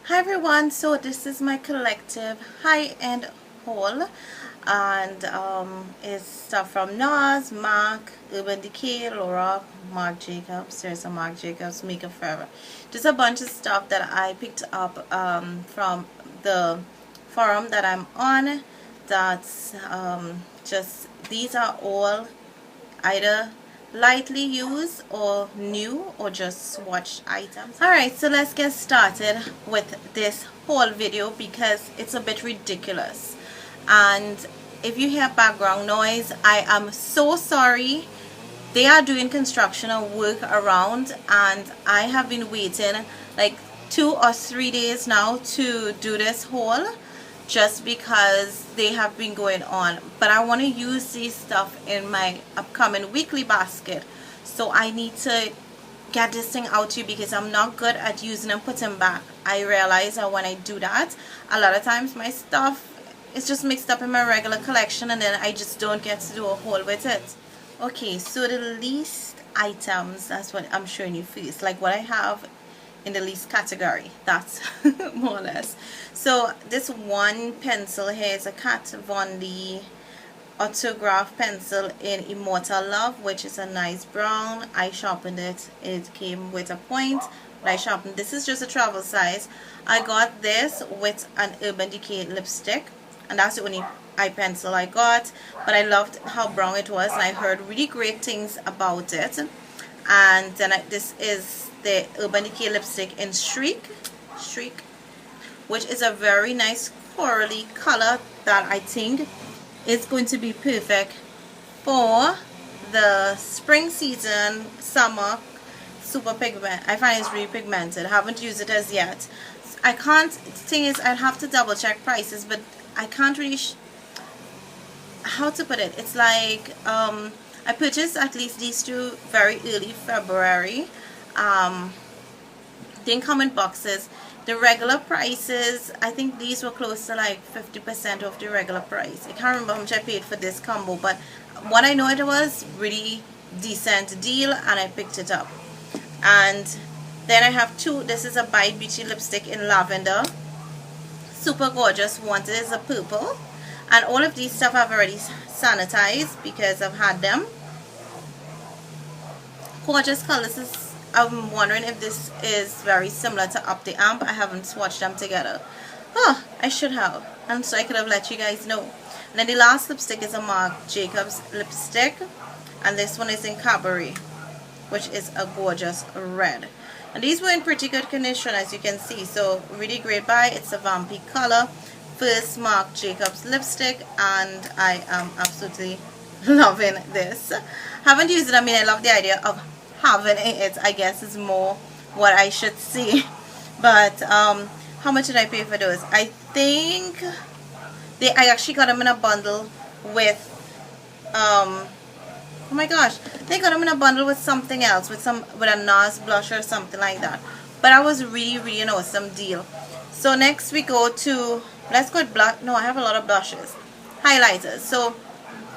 Hi everyone, so this is my collective high-end haul, and it's stuff from Nars, MAC, Urban Decay, Lorac, Marc Jacobs. There's a Marc Jacobs, Makeup Forever. Just a bunch of stuff that I picked up from the forum that I'm on. That's just, these are all either lightly used or new or just swatched items. Alright, so let's get started with this haul video because it's a bit ridiculous, and if you hear background noise, I am so sorry. They are doing construction and work around, and I have been waiting like 2 or 3 days now to do this haul just because they have been going on, but I want to use these stuff in my upcoming weekly basket, so I need to get this thing out to you because I'm not good at using and putting back. I realize that when I do that, a lot of times my stuff is just mixed up in my regular collection and then I just don't get to do a haul with it. Okay, so the least items, that's what I'm showing you first, like what I have in the least category, that's more or less. So this one pencil here is a Kat Von D autograph pencil in Immortal Love, which is a nice brown. I sharpened it. It came with a point, but I sharpened. This is just a travel size. I got this with an Urban Decay lipstick, and that's the only eye pencil I got, but I loved how brown it was and I heard really great things about it. And then this is the Urban Decay lipstick in Streak, which is a very nice corally color that I think is going to be perfect for the spring season, summer. Super pigment. I find it's really pigmented. I haven't used it as yet. I can't, the thing is, I'd have to double check prices, but I can't really how to put it. It's like I purchased at least these two very early February. Didn't come in boxes. The regular prices, I think these were close to like 50% of the regular price. I can't remember how much I paid for this combo, but what I know, it was really decent deal and I picked it up. And then I have two. This is a By Beauty lipstick in lavender, super gorgeous. One is a purple, and all of these stuff I've already sanitized because I've had them. Gorgeous colors. I'm wondering if this is very similar to Up the Amp. I haven't swatched them together. Oh, I should have, and so I could have let you guys know. And then the last lipstick is a Marc Jacobs lipstick, and this one is in Cabaret, which is a gorgeous red. And these were in pretty good condition, as you can see, so really great buy. It's a vampy color, first Marc Jacobs lipstick, and I am absolutely loving this. Haven't used it. I mean, I love the idea of having it. I guess is more what I should see. But how much did I pay for those? I think I actually got them in a bundle with oh my gosh, they got them in a bundle with something else, with a Nars blush or something like that. But that was really an awesome deal. So next we go to, let's go with blush. No, I have a lot of blushes. Highlighters. So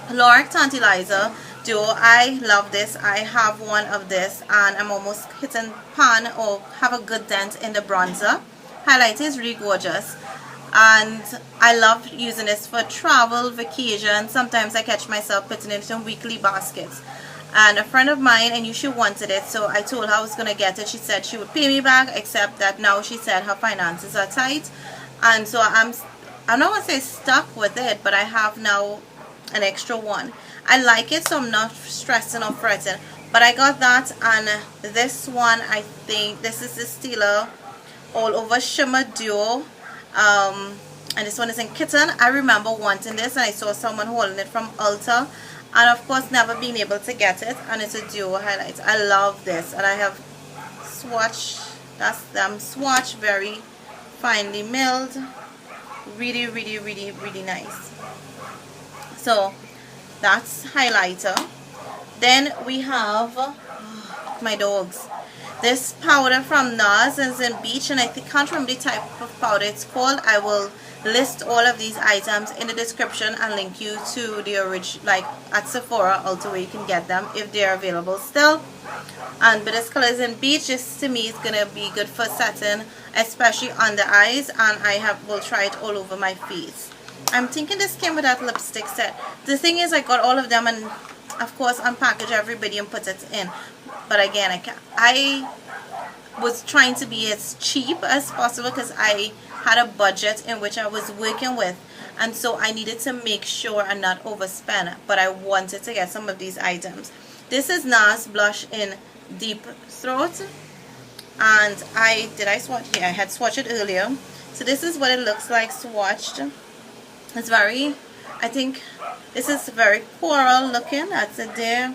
Lorac Tantalizer Duo. I love this. I have one of this and I'm almost hitting pan or have a good dent in the bronzer. Highlighter is really gorgeous, and I love using this for travel, vacation. Sometimes I catch myself putting it in weekly baskets. And a friend of mine, and she wanted it, so I told her I was going to get it. She said she would pay me back, except that now she said her finances are tight, and so I'm not going to say stuck with it, but I have now an extra one. I like it, so I'm not stressing or fretting. But I got that, and this one, I think this is the Stila All Over Shimmer Duo, and this one is in Kitten. I remember wanting this, and I saw someone holding it from Ulta, and of course never been able to get it. And it's a duo highlight. I love this, and I have swatch. That's them swatch, very finely milled, really nice. So that's highlighter. Then we have my dogs. This powder from Nars is in Beach, and I can't remember the type of powder it's called. I will list all of these items in the description and link you to the original, like at Sephora, Ulta, where you can get them if they're available still. And but this color is in beige. This to me is gonna be good for setting, especially on the eyes, and will try it all over my face. I'm thinking this came with that lipstick set. The thing is, I got all of them and of course unpackage everybody and put it in. But again, I was trying to be as cheap as possible because I had a budget in which I was working with, and so I needed to make sure and not overspend, but I wanted to get some of these items. This is Nars blush in Deep Throat, and I swatch? Yeah, I had swatched it earlier. So this is what it looks like swatched. It's very, I think this is very coral looking. That's it there.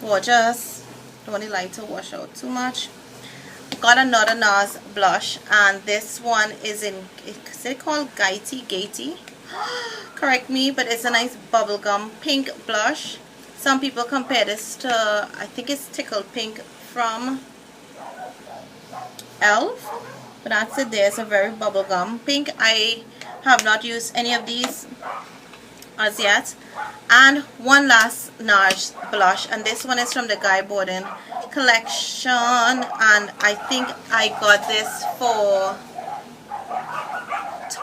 Gorgeous. Don't want the light to wash out too much. Got another Nars blush, and this one is in, is it called Gaty? Correct me, but it's a nice bubblegum pink blush. Some people compare this to, I think it's Tickled Pink from Elf, but that's it there. It's a very bubblegum pink. I have not used any of these as yet. And one last Nars blush, and this one is from the Guy Borden collection, and I think I got this for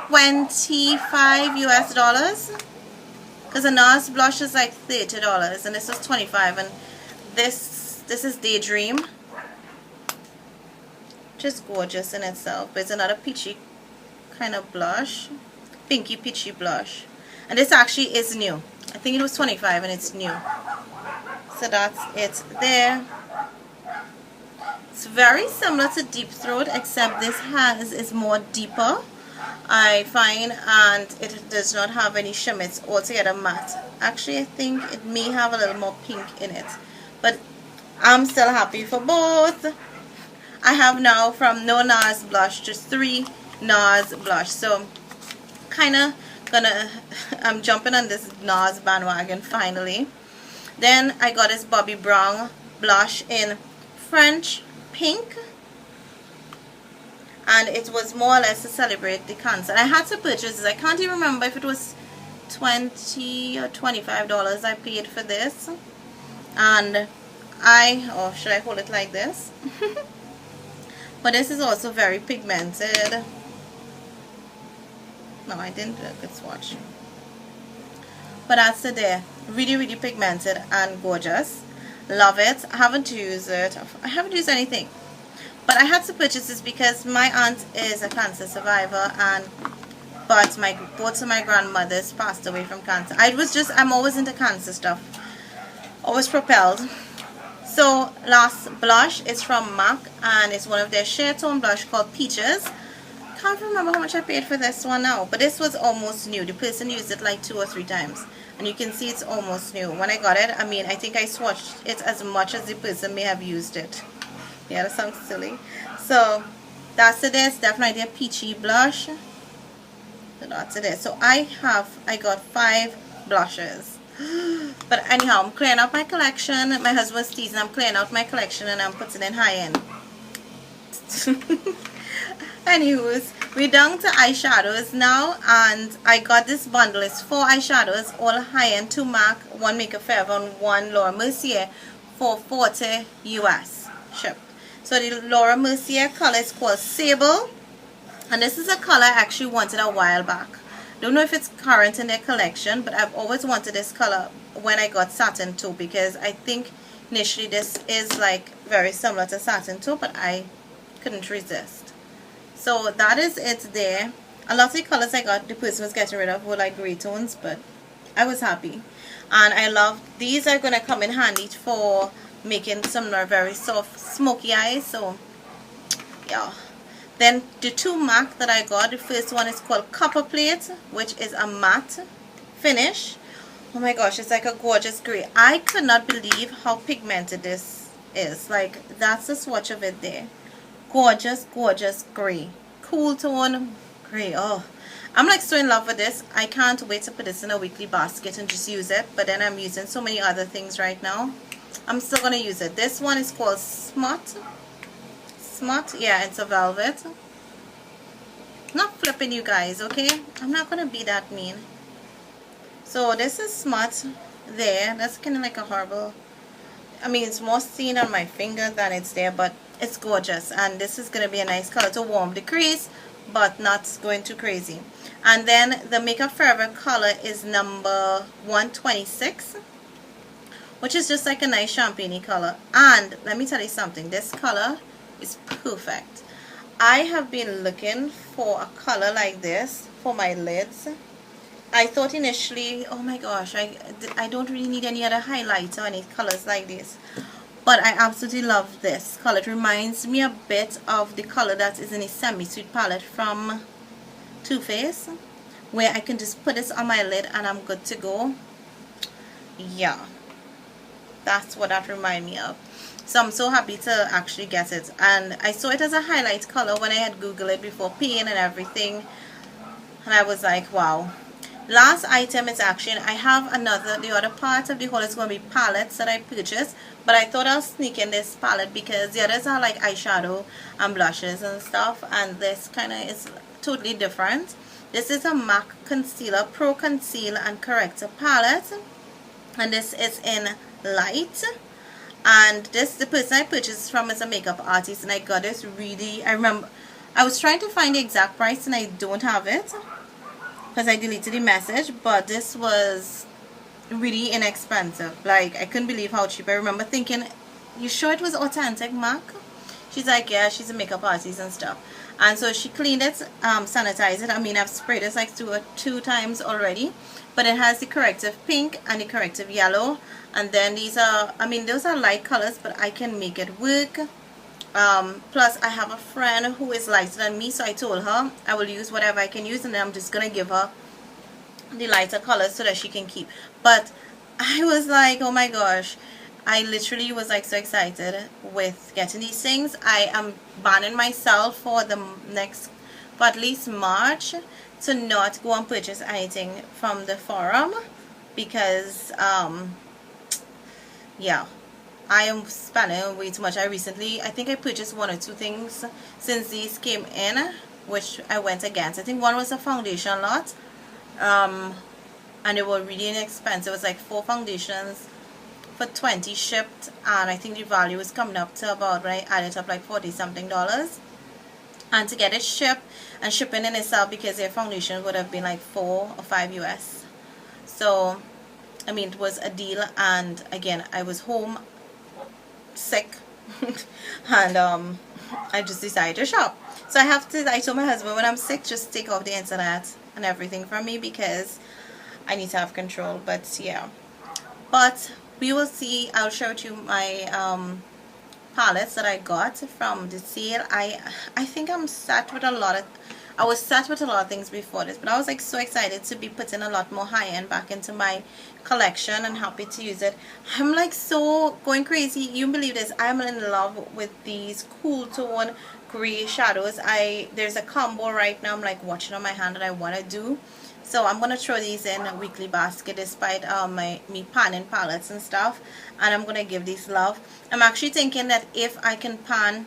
$25 US, because a Nars blush is like $30 and this was $25, and this is Daydream, just gorgeous in itself. But it's another peachy kind of blush, pinky peachy blush, and this actually is new. I think it was $25 and it's new. So that's it there. It's very similar to Deep Throat, except this is more deeper, I find, and it does not have any shimmer. It's altogether matte. Actually, I think it may have a little more pink in it, but I'm still happy for both. I have now from no Nars blush to 3 Nars blush, so kind of I'm jumping on this Nars bandwagon finally. Then I got this Bobbi Brown blush in French Pink, and it was more or less to celebrate the concert. I had to purchase this. I can't even remember if it was $20 or $25 I paid for this. And oh, should I hold it like this? But this is also very pigmented. No, I didn't do a good swatch. But that's it there. Really, really pigmented and gorgeous. Love it. I haven't used it. I haven't used anything. But I had to purchase this because my aunt is a cancer survivor, and both of my grandmothers passed away from cancer. I'm always into cancer stuff. Always propelled. So last blush is from MAC, and it's one of their sheer tone blush called Peaches. Can't remember how much I paid for this one now, but this was almost new. The person used it like 2 or 3 times, and you can see it's almost new. When I got it, I mean, I think I swatched it as much as the person may have used it. Yeah, that sounds silly. So that's it. It's definitely a peachy blush. So that's it. So I got 5 blushes. But anyhow, I'm clearing out my collection. My husband's teasing. I'm clearing out my collection and I'm putting in high end. Anyways, we're down to eyeshadows now, and I got this bundle. It's 4 eyeshadows, all high-end, 2 MAC, 1 Makeup Forever, and 1 Laura Mercier for $40 US shipped. So the Laura Mercier color is called Sable, and this is a color I actually wanted a while back. Don't know if it's current in their collection, but I've always wanted this color when I got Satin 2, because I think initially this is like very similar to Satin 2, but I couldn't resist. So that is it there. A lot of the colors I got, the person was getting rid of were like gray tones, but I was happy. And I love these. Are going to come in handy for making some very soft smoky eyes. So yeah. Then the 2 MAC that I got, the first one is called Copper Plate, which is a matte finish. Oh my gosh, it's like a gorgeous gray. I could not believe how pigmented this is. Like, that's the swatch of it there. Gorgeous, gorgeous gray. Cool tone gray. Oh, I'm like so in love with this. I can't wait to put this in a weekly basket and just use it. But then I'm using so many other things right now. I'm still going to use it. This one is called Smut. Smut, yeah, it's a velvet. Not flipping you guys, okay? I'm not going to be that mean. So this is Smut there. That's kind of like a horrible, I mean, it's more seen on my finger than it's there, but it's gorgeous. And this is going to be a nice color to warm the crease, but not going too crazy. And then the Makeup Forever color is number 126, which is just like a nice champagne color. And let me tell you something, this color is perfect. I have been looking for a color like this for my lids. I thought initially, oh my gosh, I don't really need any other highlighter or any colors like this. But I absolutely love this color. It reminds me a bit of the color that is in a semi-sweet palette from Too Faced, where I can just put this on my lid and I'm good to go. Yeah, that's what that reminds me of. So I'm so happy to actually get it. And I saw it as a highlight color when I had Googled it before paying and everything. And I was like, wow. Last item is actually, I have the other part of the haul is going to be palettes that I purchased. But I thought I'll sneak in this palette because the others are like eyeshadow and blushes and stuff. And this kind of is totally different. This is a MAC Concealer, Pro Conceal and Corrector palette. And this is in light. And this, the person I purchased from is a makeup artist, and I got this really, I remember, I was trying to find the exact price and I don't have it because I deleted the message, but this was really inexpensive. Like, I couldn't believe how cheap. I remember thinking, you sure it was authentic, MAC? She's like, yeah, she's a makeup artist and stuff. And so she cleaned it, sanitized it. I mean, I've sprayed this like two times already. But it has the corrective pink and the corrective yellow. And then these are, I mean, those are light colors, but I can make it work. Plus, I have a friend who is lighter than me, so I told her I will use whatever I can use, and then I'm just going to give her the lighter colors so that she can keep. But I was like, oh my gosh. I literally was like so excited with getting these things. I am banning myself for at least March to not go and purchase anything from the forum because yeah, I am spending way too much. I think I purchased 1 or 2 things since these came in, which I went against. I think one was a foundation lot, and they were really inexpensive. It was like 4 foundations for $20 shipped, and I think the value is coming up to about, when I added up, like $40 something. And to get it shipped, and shipping in itself, because their foundation would have been like $4 or $5 US. So I mean, it was a deal. And again, I was home sick and I just decided to shop. So I told my husband, when I'm sick, just take off the internet and everything from me because I need to have control. But yeah, but we will see. I'll share with you my palettes that I got from the sale. I think I was set with a lot of things before this, but I was like so excited to be putting a lot more high-end back into my collection and happy to use it. I'm like so going crazy. You believe this? I'm in love with these cool tone gray shadows. There's a combo right now I'm like watching on my hand that I want to do. So I'm going to throw these in a weekly basket despite me panning palettes and stuff. And I'm going to give these love. I'm actually thinking that if I can pan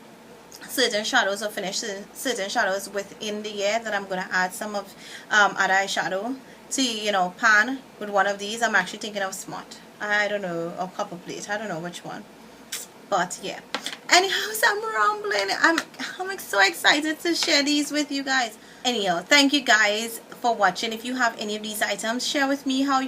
certain shadows or finish certain shadows within the year, that I'm going to add some of other eyeshadow to, you know, pan with one of these. I'm actually thinking of Smart. I don't know, or Copper Plate. I don't know which one. But yeah. Anyhow, so I'm rambling. I'm like so excited to share these with you guys. Anyhow, thank you guys for watching. If you have any of these items, share with me how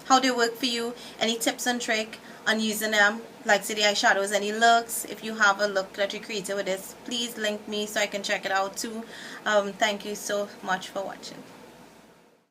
how they work for you. Any tips and trick on using them, like say the eyeshadows, any looks. If you have a look that you created with this, please link me so I can check it out too. Thank you so much for watching.